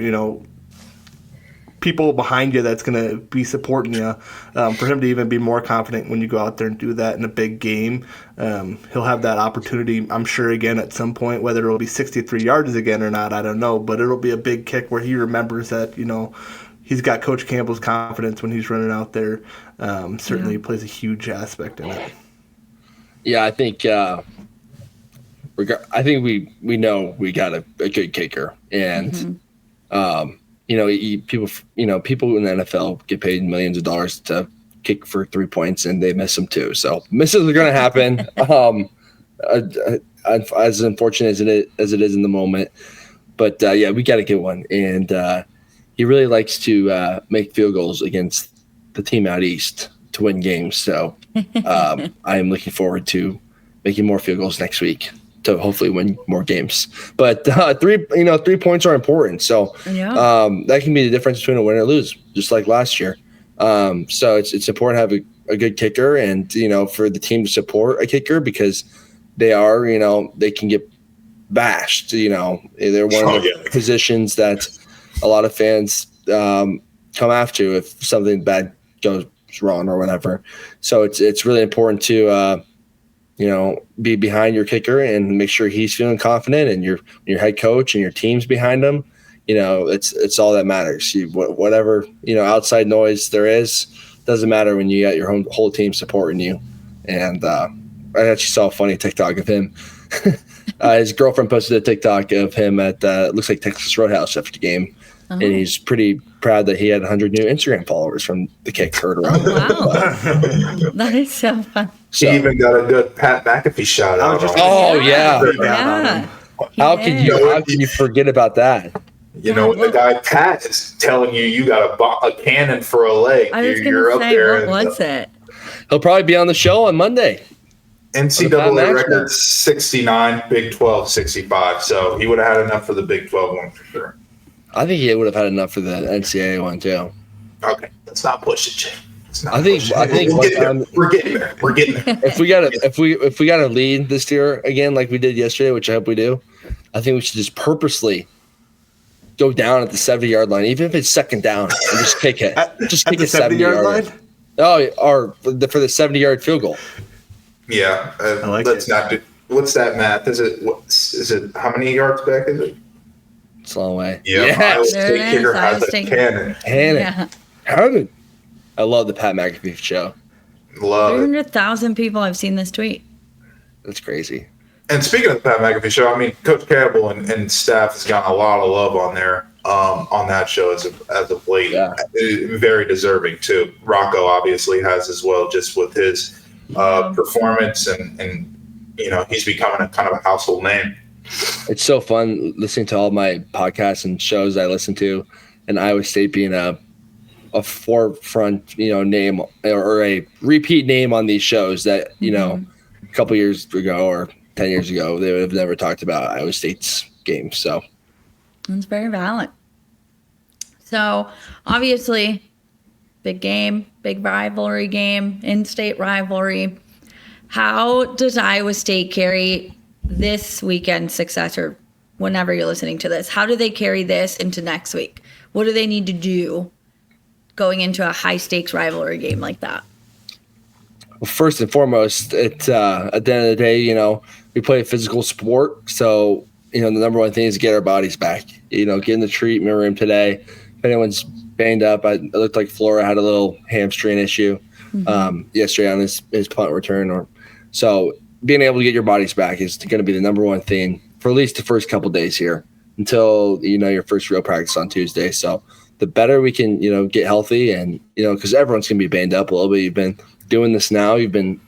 D: people behind you that's going to be supporting you. For him to even be more confident when you go out there and do that in a big game, he'll have that opportunity, I'm sure, again at some point, whether it'll be 63 yards again or not, I don't know, but it'll be a big kick where he remembers that, he's got Coach Campbell's confidence when he's running out there. Certainly plays a huge aspect in it.
C: Yeah, I think we know we got a good kicker, and people in the NFL get paid millions of dollars to kick for 3 points, and they miss them too. So misses are going to happen. As unfortunate as it is in the moment, but we got to get one. And he really likes to make field goals against the team out east to win games. So I am looking forward to making more field goals next week to hopefully win more games. But 3 points are important. So that can be the difference between a win or lose, just like last year. So it's important to have a good kicker, and, for the team to support a kicker, because they are, they can get bashed. They're one of the positions that a lot of fans come after if something bad goes wrong or whatever. So it's really important to, be behind your kicker and make sure he's feeling confident, and your head coach and your team's behind him. It's all that matters. Whatever, outside noise there is, doesn't matter when you got your whole team supporting you. And I actually saw a funny TikTok of him. His girlfriend posted a TikTok of him at looks like Texas Roadhouse after the game. And he's pretty proud that he had 100 new Instagram followers from the kick heard around.
B: Oh, wow. That is so fun.
E: He even got a good Pat McAfee shout out.
C: How can you forget about that?
E: When the guy Pat is telling you got a cannon for a leg, you're up there.
B: What was it?
C: He'll probably be on the show on Monday.
E: NCAA record 69, Big 12 65. So he would have had enough for the Big 12 one for sure.
C: I think he would have had enough for the NCAA one too.
E: Okay, let's not push it, Jay.
C: I think
E: we're getting there. We're getting there.
C: if we got a lead this year again, like we did yesterday, which I hope we do, I think we should just purposely go down at the 70-yard line, even if it's second down, and just kick it. Just kick a 70-yard line. Oh, or for the 70-yard field goal.
E: Yeah, let's not do. What's that math? Is it how many yards back is it?
C: It's a long way.
E: Yeah, Iowa State kicker has a cannon.
C: Cannon. I love the Pat McAfee show.
E: Love
B: 300,000 people have seen this tweet.
C: That's crazy.
E: And speaking of the Pat McAfee show, I mean, Coach Campbell and staff has gotten a lot of love on there on that show as of late. Yeah. Very deserving too. Rocco obviously has as well, just with his performance and he's becoming a kind of a household name.
C: It's so fun listening to all my podcasts and shows I listen to, and Iowa State being a forefront, name or a repeat name on these shows that, a couple years ago or 10 years ago, they would have never talked about Iowa State's game. So
B: that's very valid. So obviously, big game, big rivalry game, in-state rivalry. How does Iowa State carry this weekend's success, or whenever you're listening to this? How do they carry this into next week? What do they need to do going into a high-stakes rivalry game like that?
C: Well, first and foremost, it's at the end of the day, we play a physical sport. So, the number one thing is get our bodies back. Get in the treatment room today. If anyone's banged up, it looked like Flora had a little hamstring issue yesterday on his punt return. So being able to get your bodies back is going to be the number one thing for at least the first couple of days here until, your first real practice on Tuesday. So the better we can, get healthy and, because everyone's going to be banged up a little bit. You've been doing this now. You've been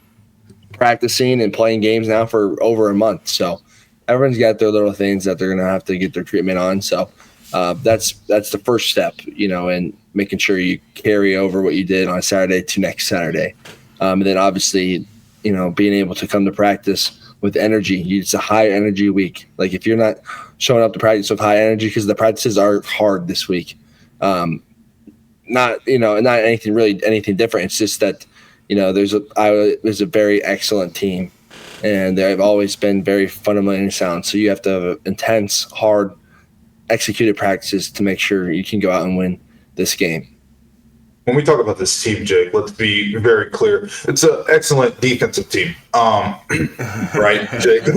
C: practicing and playing games now for over a month. So everyone's got their little things that they're going to have to get their treatment on. So that's the first step, and making sure you carry over what you did on Saturday to next Saturday. And then obviously, being able to come to practice with energy. It's a high energy week. Like if you're not showing up to practice with high energy, because the practices are hard this week. Not anything different. It's just that, there's a very excellent team, and they've always been very fundamentally sound. So you have to have intense, hard, executed practices to make sure you can go out and win this game.
E: When we talk about this team, Jake, let's be very clear. It's an excellent defensive team, right, Jake?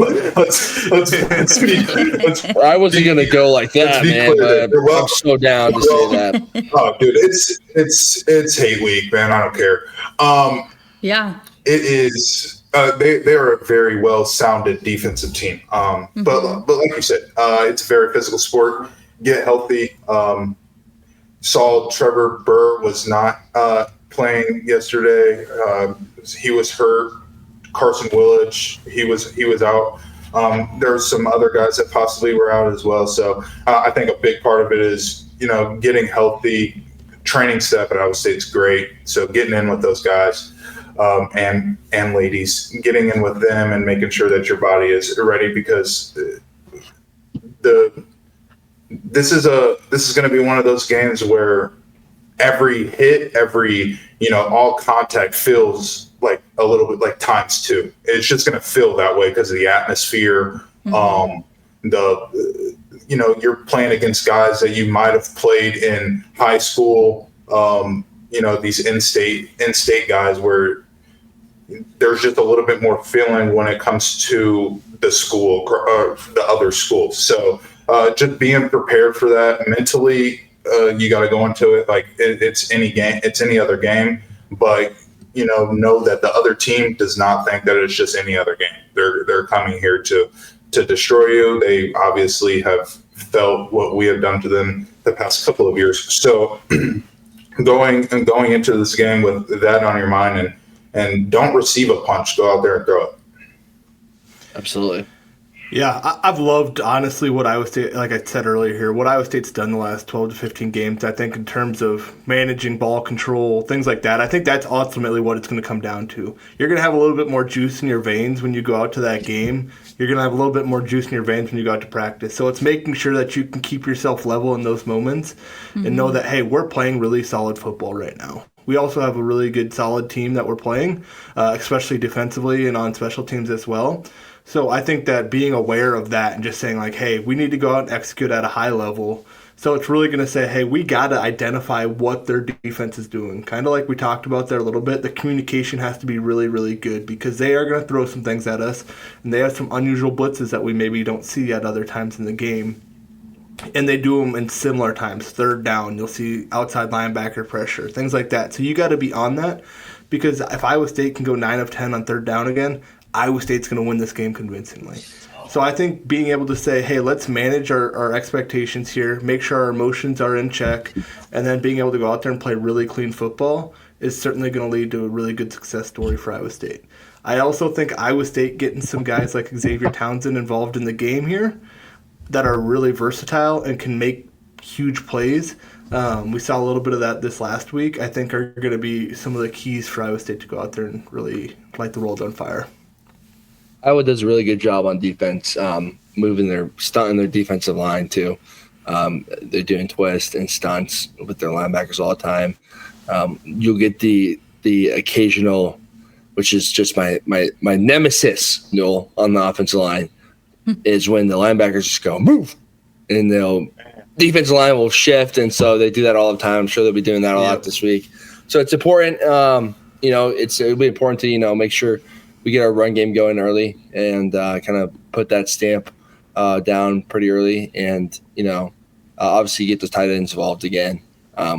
C: I wasn't gonna go like that, man. But I'm so down to say that.
E: Oh, dude, it's hate week, man. I don't care.
B: Yeah,
E: it is. They are a very well-sounded defensive team. But like you said, it's a very physical sport. Get healthy. Saw Trevor Burr was not playing yesterday. He was hurt. Carson Willage, he was out. There were some other guys that possibly were out as well. So I think a big part of it is, getting healthy. Training staff at Iowa State's great. So getting in with those guys and ladies, getting in with them and making sure that your body is ready, because this is going to be one of those games where every hit, all contact feels like a little bit like times two. It's just going to feel that way because of the atmosphere. You're playing against guys that you might have played in high school. These in-state guys where there's just a little bit more feeling when it comes to the school or the other schools. So just being prepared for that mentally, you got to go into it like it's any game, it's any other game. But know that the other team does not think that it's just any other game. They're coming here to destroy you. They obviously have felt what we have done to them the past couple of years. So going into this game with that on your mind and don't receive a punch, go out there and throw it.
C: Absolutely.
D: Yeah, I've loved, honestly, what Iowa State, like I said earlier here, what Iowa State's done the last 12 to 15 games, I think, in terms of managing ball control, things like that. I think that's ultimately what it's going to come down to. You're going to have a little bit more juice in your veins when you go out to that game. You're going to have a little bit more juice in your veins when you go out to practice. So it's making sure that you can keep yourself level in those moments and know that, hey, we're playing really solid football right now. We also have a really good, solid team that we're playing, especially defensively and on special teams as well. So I think that being aware of that and just saying like, hey, we need to go out and execute at a high level. So it's really going to say, hey, we got to identify what their defense is doing. Kind of like we talked about there a little bit, the communication has to be really, really good because they are going to throw some things at us, and they have some unusual blitzes that we maybe don't see at other times in the game. And they do them in similar times. Third down, you'll see outside linebacker pressure, things like that. So you got to be on that because if Iowa State can go 9 of 10 on third down again, Iowa State's going to win this game convincingly. So I think being able to say, hey, let's manage our expectations here, make sure our emotions are in check, and then being able to go out there and play really clean football is certainly going to lead to a really good success story for Iowa State. I also think Iowa State getting some guys like Xavier Townsend involved in the game here that are really versatile and can make huge plays. We saw a little bit of that this last week. I think are going to be some of the keys for Iowa State to go out there and really light the world on fire.
C: Iowa does a really good job on defense, stunting their defensive line too. They're doing twists and stunts with their linebackers all the time. You'll get the occasional, which is just my nemesis, Newell, on the offensive line, is when the linebackers just go move, and defensive line will shift, and so they do that all the time. I'm sure they'll be doing that a lot this week. So it's important. It'll be important to make sure we get our run game going early and kind of put that stamp down pretty early, and obviously get those tight ends involved again,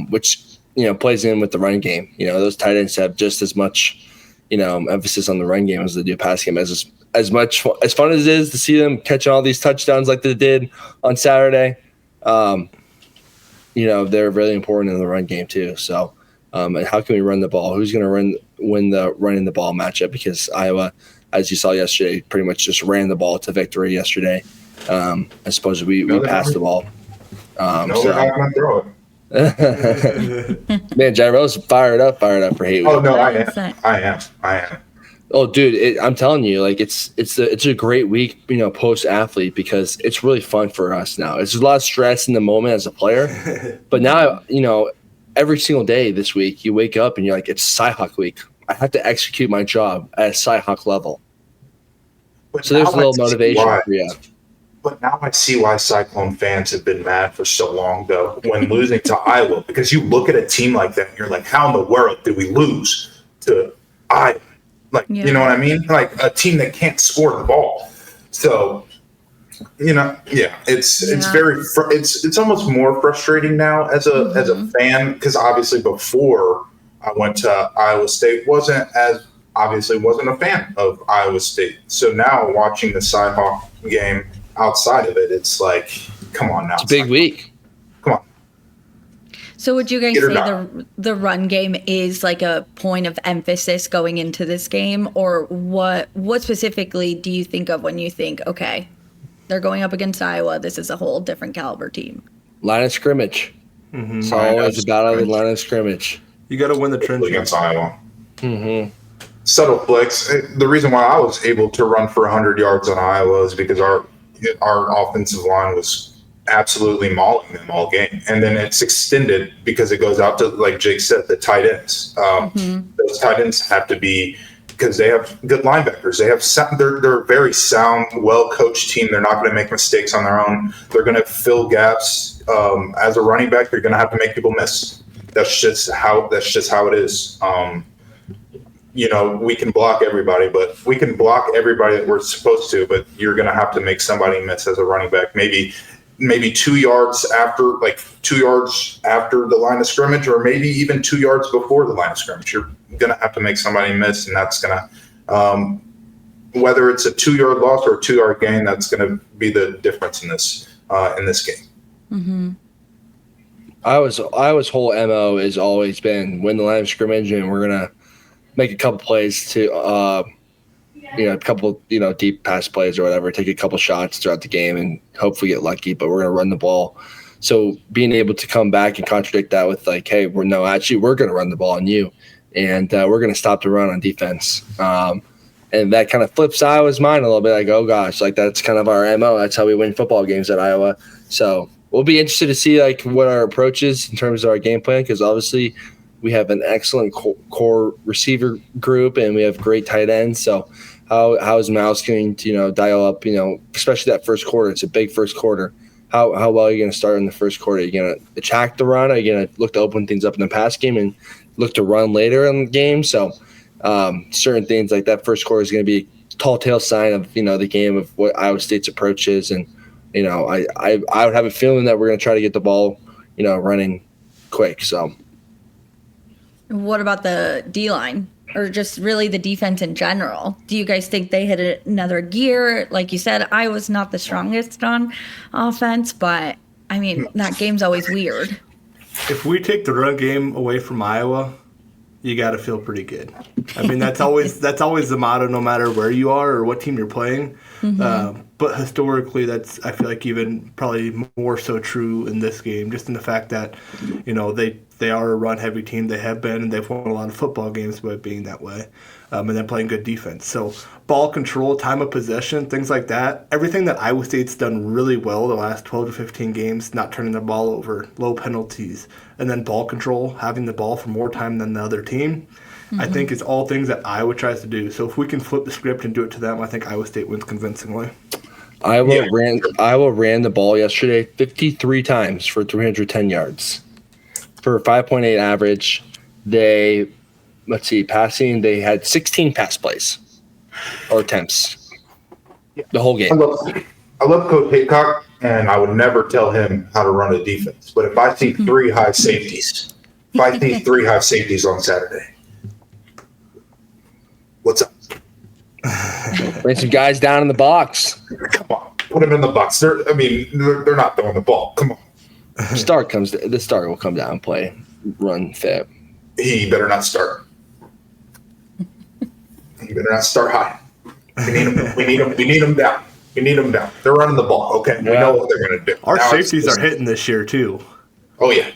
C: which plays in with the run game. Those tight ends have just as much emphasis on the run game as they do pass game. As fun as it is to see them catching all these touchdowns like they did on Saturday, they're really important in the run game too. So, and how can we run the ball? Who's going to win the running the ball matchup? Because Iowa, as you saw yesterday, pretty much just ran the ball to victory yesterday. I suppose we passed the ball.
E: They're not going to throw it.
C: Man, Jirehl's fired up for hate week.
E: Oh no, I am.
C: Oh, dude, I'm telling you, like it's a great week, post athlete, because it's really fun for us now. It's a lot of stress in the moment as a player, but now every single day this week you wake up and you're like, it's Cyhawk week. I have to execute my job at a Cyhawk level.
E: But
C: so there's a little motivation for you.
E: But now I see why Cyclone fans have been mad for so long, though, when losing to Iowa. Because you look at a team like that and you're like, how in the world did we lose to Iowa? You know what I mean? Like a team that can't score the ball. So, it's almost more frustrating now as a fan, because obviously before I went to Iowa State wasn't a fan of Iowa State. So now watching the Cyhawk game outside of it, it's like, come on now.
C: It's a big week.
E: Come on.
B: So would you guys say the run game is like a point of emphasis going into this game, or what specifically do you think of when you think, okay, they're going up against Iowa, this is a whole different caliber team?
C: Line of scrimmage. Mm-hmm. It's always about the line of scrimmage.
D: You got to win the trench
E: against Iowa.
C: Mm-hmm.
E: Subtle flicks. The reason why I was able to run for 100 yards on Iowa is because our offensive line was absolutely mauling them all game, and then it's extended because it goes out to, like Jake said, the tight ends. Those tight ends have to be, because they have good linebackers. They're a very sound, well-coached team. They're not going to make mistakes on their own. They're going to fill gaps. As a running back, you're going to have to make people miss. That's just how it is. We can block everybody, but we can block everybody that we're supposed to, but you're going to have to make somebody miss as a running back. Maybe 2 yards after, like 2 yards after the line of scrimmage, or maybe even 2 yards before the line of scrimmage. You're going to have to make somebody miss, and that's going to, whether it's a 2-yard loss or a 2-yard gain, that's going to be the difference in this game.
B: Mm-hmm.
C: Iowa's whole MO has always been win the line of scrimmage, and we're going to make a couple plays to a couple, deep pass plays or whatever, take a couple shots throughout the game and hopefully get lucky, but we're going to run the ball. So being able to come back and contradict that with like, hey, we're going to run the ball on you, and we're going to stop the run on defense. And that kind of flips Iowa's mind a little bit, like, oh gosh, like that's kind of our MO. That's how we win football games at Iowa. So we'll be interested to see like what our approach is in terms of our game plan, because obviously we have an excellent core receiver group and we have great tight ends. So how is Mouse going to dial up, especially that first quarter? It's a big first quarter. How well are you going to start in the first quarter? Are you going to attack the run? Are you going to look to open things up in the pass game and look to run later in the game? So certain things like that first quarter is going to be a tall tale sign of the game, of what Iowa State's approach is. And I would have a feeling that we're going to try to get the ball running quick. So
B: what about the D-line, or just really the defense in general? Do you guys think they hit another gear? Like you said, Iowa's not the strongest on offense, but I mean, that game's always weird.
D: If we take the run game away from Iowa, you got to feel pretty good. I mean, that's always the motto, no matter where you are or what team you're playing. But historically, that's, I feel like, even probably more so true in this game, just in the fact that they are a run-heavy team. They have been, and they've won a lot of football games by being that way, and then playing good defense. So ball control, time of possession, things like that, everything that Iowa State's done really well the last 12 to 15 games, not turning the ball over, low penalties, and then ball control, having the ball for more time than the other team, I think is all things that Iowa tries to do. So if we can flip the script and do it to them, I think Iowa State wins convincingly.
C: Iowa ran the ball yesterday 53 times for 310 yards. For a 5.8 average, passing, they had 16 pass plays or attempts the whole game.
E: I love Coach Haycock, and I would never tell him how to run a defense. But if I see three high safeties on Saturday, what's up?
C: Bring some guys down in the box.
E: Come on, put them in the box. They're not throwing the ball. Come on.
C: The start will come down and play, run fit.
E: He better not start. He better not start high. We need him down. We need them down. They're running the ball. Okay, we know what they're going to do.
D: Our now safeties are hitting this year too.
E: Oh yeah.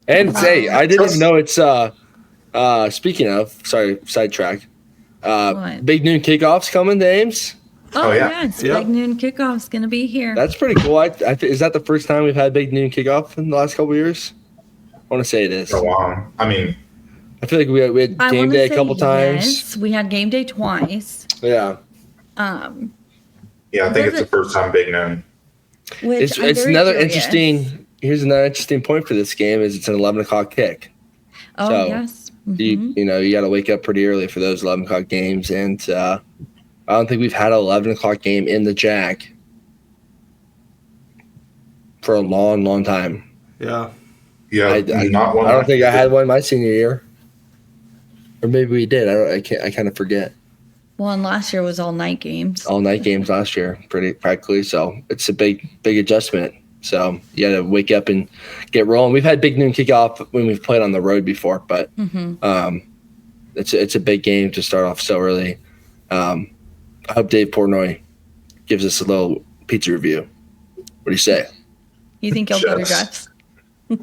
C: And I didn't even know it's. Speaking of, sorry, sidetrack. Big noon kickoffs coming to Ames.
B: Oh yeah, it's Big Noon Kickoff's going to be here.
C: That's pretty cool. Is that the first time we've had Big Noon Kickoff in the last couple of years? I want to say it is.
E: Oh, wow. I mean,
C: I feel like we had game day a couple times.
B: Yes, we had game day twice.
C: Yeah.
E: I think it's the first time Big Noon.
C: It's another interesting. Here's another interesting point for this game: is it's an 11 o'clock kick.
B: Oh
C: so
B: yes.
C: You got to wake up pretty early for those 11 o'clock games, and I don't think we've had an 11 o'clock game in the Jack for a long, long time.
D: Yeah.
E: Yeah.
C: I don't think I had one my senior year, or maybe we did. I kind of forget.
B: Well, and last year was all night games.
C: All night games last year, pretty practically. So it's a big adjustment. So you got to wake up and get rolling. We've had Big Noon Kickoff when we've played on the road before, but it's a big game to start off so early. I hope Dave Portnoy gives us a little pizza review. What do you say?
B: You think he'll go to Jeff's?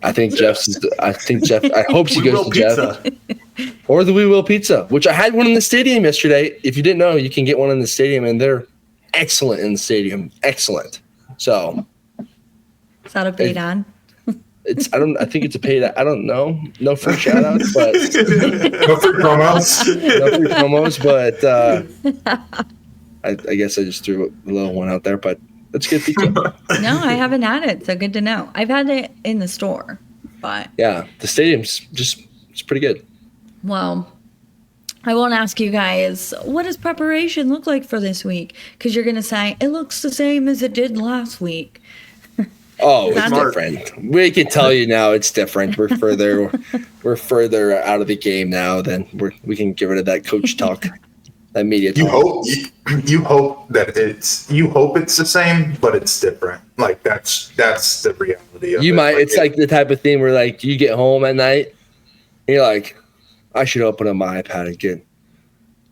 C: I think Jeff. I hope he goes to Jeff. Or the We Will Pizza, which I had one in the stadium yesterday. If you didn't know, you can get one in the stadium, and they're excellent in the stadium. Excellent. So.
B: Is that a paid ad?
C: I think it's a paid. I don't know. No free shout outs, but
E: no free promos.
C: But I guess I just threw a little one out there. But let's get pizza.
B: No, I haven't had it, so good to know. I've had it in the store, but
C: yeah, the stadium's it's pretty good.
B: Well, I won't ask you guys, what does preparation look like for this week? Because you're going to say it looks the same as it did last week.
C: Oh, it's different. We can tell you now it's different. We're further out of the game now than we can get rid of that coach talk, that media talk.
E: You hope it's the same, but it's different. Like that's the reality of it.
C: It's like the type of thing where like you get home at night and you're like, I should open up my iPad and get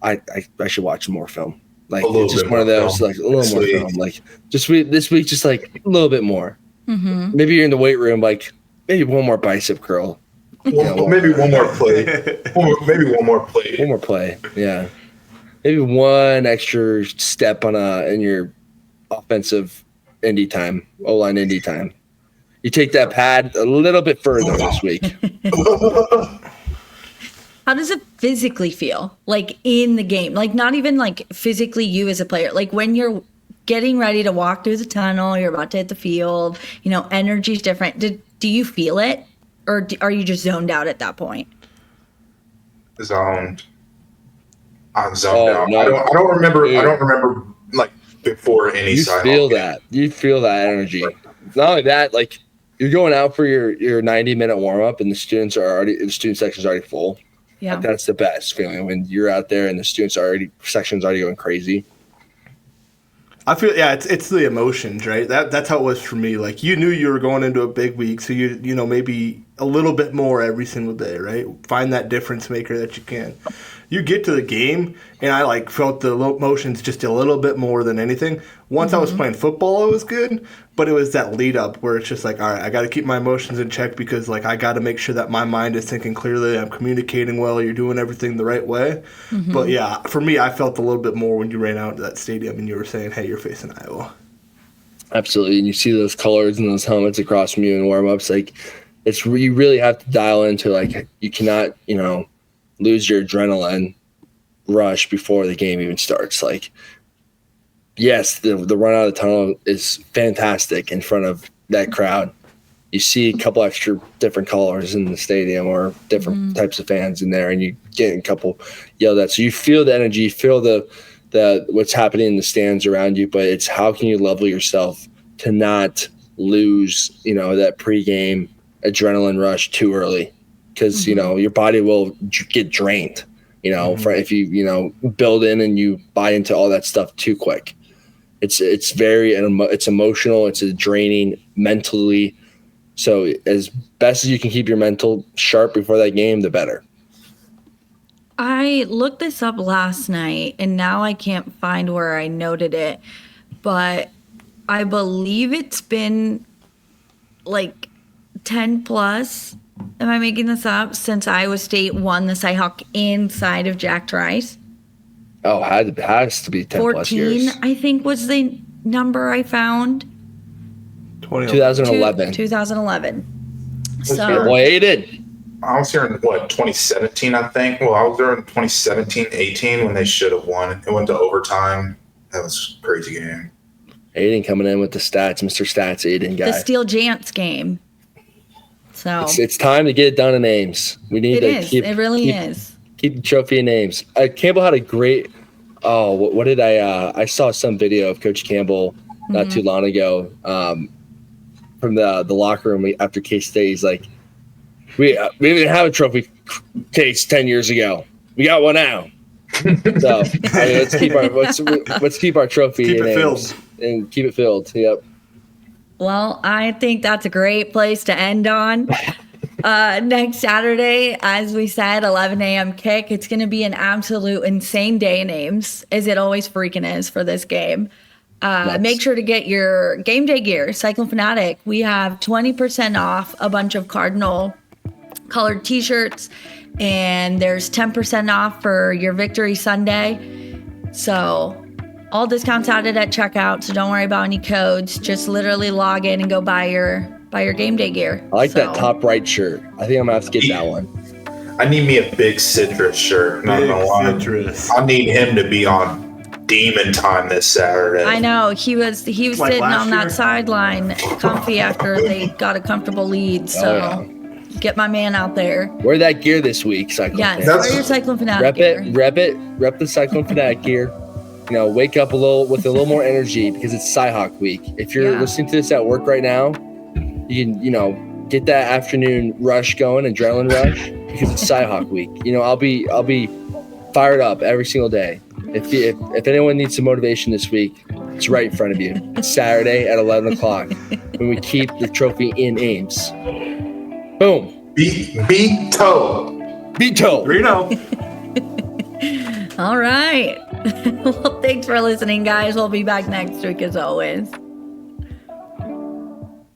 C: I should watch more film. Like
E: A little
C: it's just
E: bit
C: one of
E: more
C: those,
E: film.
C: like a little
E: This
C: more
E: week.
C: film. Like this week, just like a little bit more. Maybe you're in the weight room, like maybe one more bicep curl.
E: Maybe one more play. Maybe one more play.
C: One more play. Yeah. Maybe one extra step in your offensive indie time, O-line indie time. You take that pad a little bit further this week.
B: How does it physically feel, like in the game? Like not even like physically you as a player. Like when you're getting ready to walk through the tunnel, you're about to hit the field, energy's different. Do you feel it? Or are you just zoned out at that point?
E: Zoned. I'm zoned out.
C: No.
E: I don't remember.
C: Dude.
E: I don't remember like before any.
C: You feel that. You feel that energy. Not only that, like you're going out for your 90-minute warm up, and the student section's already full.
B: Yeah,
C: Like, that's the best feeling when you're out there and the section's already going crazy.
D: I feel it's the emotions, right? That's how it was for me. Like you knew you were going into a big week, so you maybe a little bit more every single day, right? Find that difference maker that you can. You get to the game, and I like felt the emotions just a little bit more than anything. Once I was playing football, it was good, but it was that lead up where it's just like, all right, I got to keep my emotions in check because like I got to make sure that my mind is thinking clearly, I'm communicating well, you're doing everything the right way. But yeah, for me, I felt a little bit more when you ran out to that stadium and you were saying, hey, you're facing Iowa.
C: Absolutely, and you see those colors and those helmets across from you in warm-ups. Like you really have to dial into like you cannot lose your adrenaline rush before the game even starts. Like, yes, the run out of the tunnel is fantastic in front of that crowd. You see a couple extra different colors in the stadium or different types of fans in there, and you get a couple yelled at. So you feel the energy, you feel the what's happening in the stands around you, but it's how can you level yourself to not lose, that pregame adrenaline rush too early. Because, your body will get drained, if you, build in and you buy into all that stuff too quick. It's emotional. It's draining mentally. So as best as you can keep your mental sharp before that game, the better.
B: I looked this up last night, and now I can't find where I noted it, but I believe it's been like 10 plus. Am I making this up? Since Iowa State won the Cyhawk inside of Jack Trice.
C: Oh, it has to be 10 plus years.
B: 14, I think, was the number I found.
C: 2011.
B: 2011. So,
C: Boy, Aiden.
E: I was here in 2017, I think. Well, I was there in 2017, 18 when they should have won. It went to overtime. That was a crazy game.
C: Aiden coming in with the stats, Mr. Stats, Aiden guy.
B: the Steel Giants game. So
C: It's time to get it done in Ames. We need
B: it really is.
C: Keep the trophy in Ames. Campbell had a great. Oh, what did I saw some video of Coach Campbell not too long ago from the locker room after K-State. He's like, we didn't have a trophy case 10 years ago. We got one now. So let's keep our trophy
D: Keep
C: in
D: it
C: Ames
D: filled.
C: and keep it filled. Yep.
B: Well, I think that's a great place to end on. Next Saturday, as we said, 11 a.m. kick. It's going to be an absolute insane day in Ames, as it always freaking is for this game. Make sure to get your game day gear, Cyclone Fanatic. We have 20% off a bunch of Cardinal colored t-shirts, and there's 10% off for your Victory Sunday. So all discounts added at checkout, so don't worry about any codes. Just literally log in and go buy your game day gear.
C: I like that top right shirt. I think I'm gonna have to get that one.
E: I need me a big citrus shirt. Not gonna lie.
D: Citrus.
E: I need him to be on demon time this Saturday.
B: I know he was
D: Like
B: sitting
D: last
B: on
D: year?
B: that sideline comfy after they got a comfortable lead. So get my man out there.
C: Wear that gear this week, Cyclone.
B: Yes,
C: fans.
B: wear your Cyclone Fanatic
C: Rep
B: gear.
C: it. Rep the Cyclone Fanatic gear. Wake up with a little more energy because it's Cyhawk week. If you're listening to this at work right now, you can, get that afternoon rush going, adrenaline rush, because it's Cyhawk week. I'll be fired up every single day. If anyone needs some motivation this week, it's right in front of you. It's Saturday at 11 o'clock when we keep the trophy in Ames. Boom.
E: Beat toe.
C: Beat toe.
D: Reno.
B: All right. Well, thanks for listening, guys. We'll be back next week as always.